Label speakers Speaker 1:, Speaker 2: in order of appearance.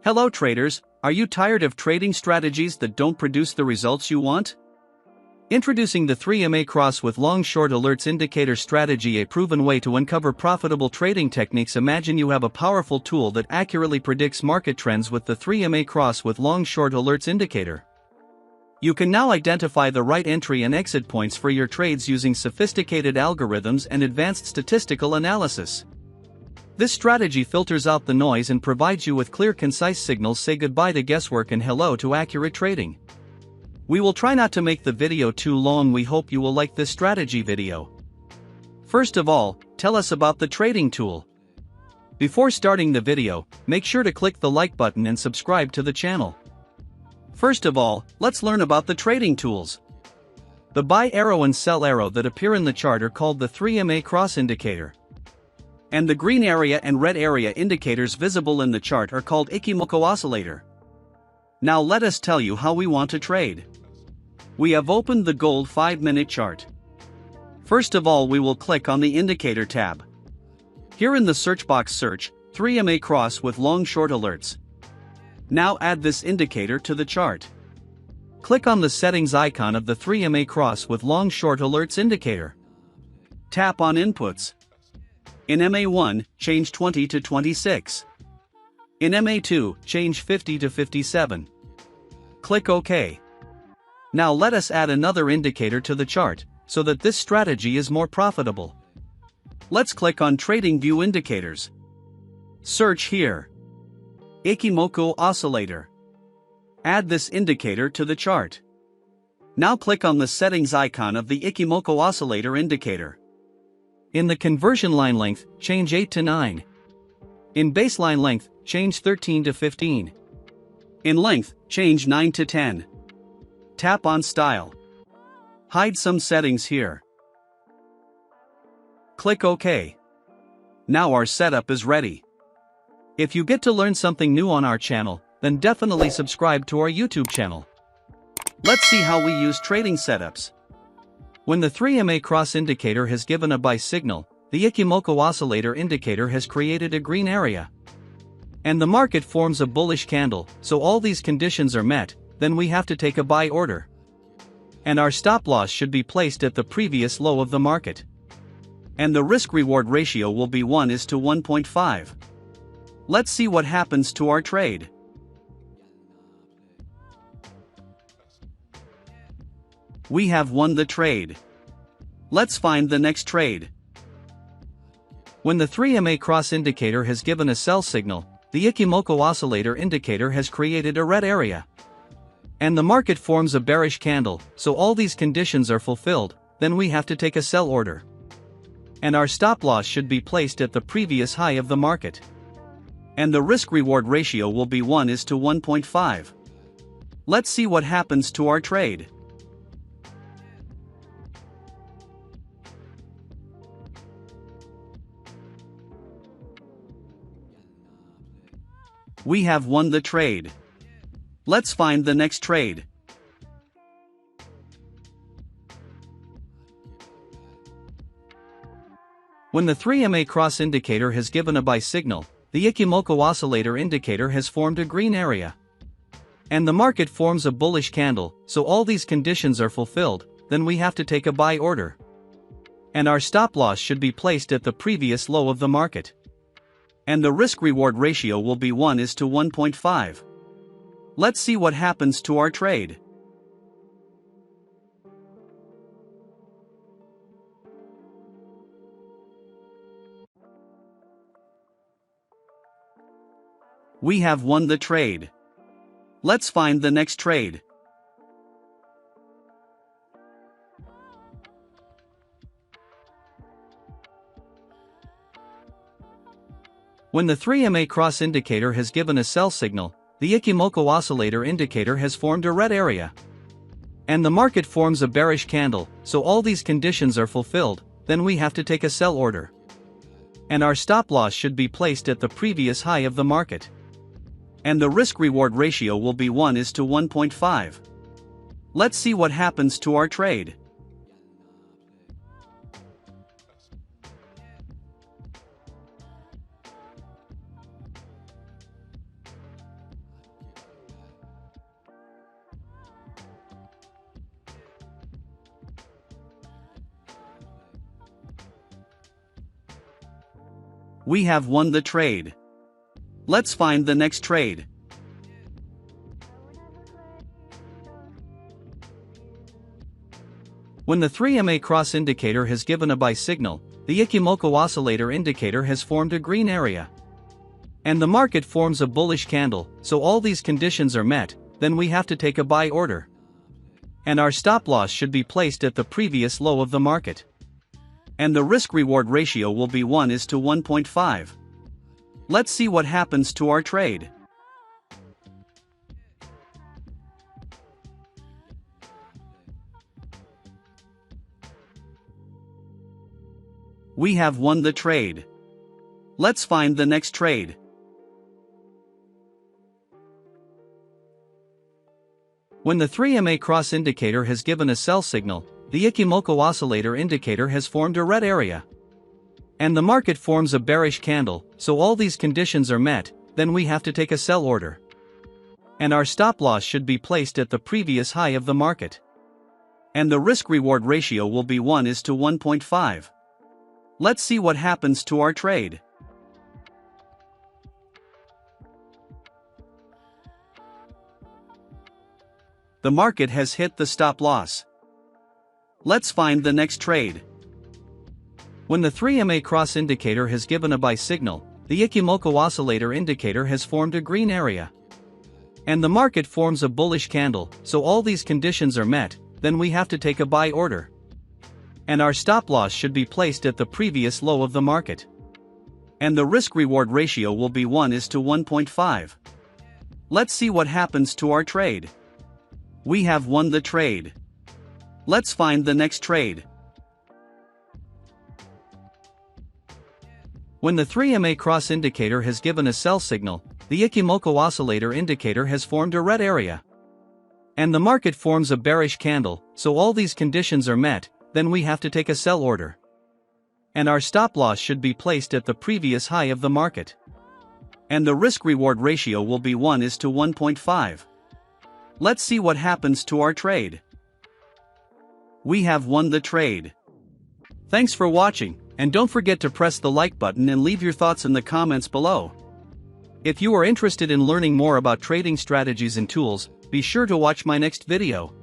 Speaker 1: Hello traders, are you tired of trading strategies that don't produce the results you want? Introducing the 3MA cross with long short alerts indicator strategy, a proven way to uncover profitable trading techniques. Imagine you have a powerful tool that accurately predicts market trends with the 3MA cross with long short alerts indicator. You can now identify the right entry and exit points for your trades using sophisticated algorithms and advanced statistical analysis. This strategy filters out the noise and provides you with clear, concise signals. Say goodbye to guesswork and hello to accurate trading. We will try not to make the video too long. We hope you will like this strategy video. First of all, tell us about the trading tool. Before starting the video, make sure to click the like button and subscribe to the channel. First of all, let's learn about the trading tools. The buy arrow and sell arrow that appear in the chart are called the 3MA cross indicator. And the green area and red area indicators visible in the chart are called Ichimoku oscillator. Now let us tell you how we want to trade. We have opened the gold 5-minute chart. First of all, we will click on the indicator tab. Here in the search box, search 3MA cross with long short alerts. Now add this indicator to the chart. Click on the settings icon of the 3MA cross with long short alerts indicator. Tap on inputs. In MA1, change 20 to 26. In MA2, change 50 to 57. Click OK. Now let us add another indicator to the chart, so that this strategy is more profitable. Let's click on TradingView indicators. Search here. Ichimoku oscillator. Add this indicator to the chart. Now click on the settings icon of the Ichimoku oscillator indicator. In the conversion line length, change 8 to 9. In baseline length, change 13 to 15. In length, change 9 to 10. Tap on style. Hide some settings here. Click OK. Now our setup is ready. If you get to learn something new on our channel, then definitely subscribe to our YouTube channel. Let's see how we use trading setups. When the 3MA cross indicator has given a buy signal, the Ichimoku oscillator indicator has created a green area. And the market forms a bullish candle, so all these conditions are met, then we have to take a buy order. And our stop loss should be placed at the previous low of the market. And the risk-reward ratio will be 1:1.5. Let's see what happens to our trade. We have won the trade. Let's find the next trade. When the 3MA cross indicator has given a sell signal, the Ichimoku oscillator indicator has created a red area. And the market forms a bearish candle, so all these conditions are fulfilled, then we have to take a sell order. And our stop loss should be placed at the previous high of the market. And the risk-reward ratio will be 1:1.5. Let's see what happens to our trade. We have won the trade. Let's find the next trade. When the 3MA cross indicator has given a buy signal, the Ichimoku oscillator indicator has formed a green area. And the market forms a bullish candle, so all these conditions are fulfilled, then we have to take a buy order. And our stop loss should be placed at the previous low of the market. And the risk-reward ratio will be 1:1.5. Let's see what happens to our trade. We have won the trade. Let's find the next trade. When the 3MA cross indicator has given a sell signal, the Ichimoku oscillator indicator has formed a red area. And the market forms a bearish candle, so all these conditions are fulfilled, then we have to take a sell order. And our stop loss should be placed at the previous high of the market. And the risk-reward ratio will be 1:1.5. Let's see what happens to our trade. We have won the trade. Let's find the next trade. When the 3MA cross indicator has given a buy signal, the Ichimoku oscillator indicator has formed a green area. And the market forms a bullish candle, so all these conditions are met, then we have to take a buy order. And our stop loss should be placed at the previous low of the market. And the risk-reward ratio will be 1:1.5. Let's see what happens to our trade. We have won the trade. Let's find the next trade. When the 3MA cross indicator has given a sell signal, the Ichimoku oscillator indicator has formed a red area. And the market forms a bearish candle, so all these conditions are met, then we have to take a sell order. And our stop loss should be placed at the previous high of the market. And the risk-reward ratio will be 1:1.5. Let's see what happens to our trade. The market has hit the stop loss. Let's find the next trade. When the 3MA cross indicator has given a buy signal, the Ichimoku oscillator indicator has formed a green area. And the market forms a bullish candle, so all these conditions are met, then we have to take a buy order. And our stop loss should be placed at the previous low of the market. And the risk-reward ratio will be 1:1.5. Let's see what happens to our trade. We have won the trade. Let's find the next trade. When the 3MA cross indicator has given a sell signal, the Ichimoku oscillator indicator has formed a red area. And the market forms a bearish candle, so all these conditions are met, then we have to take a sell order. And our stop loss should be placed at the previous high of the market. And the risk-reward ratio will be 1:1.5. Let's see what happens to our trade. We have won the trade. Thanks for watching, and don't forget to press the like button and leave your thoughts in the comments below. If you are interested in learning more about trading strategies and tools, be sure to watch my next video.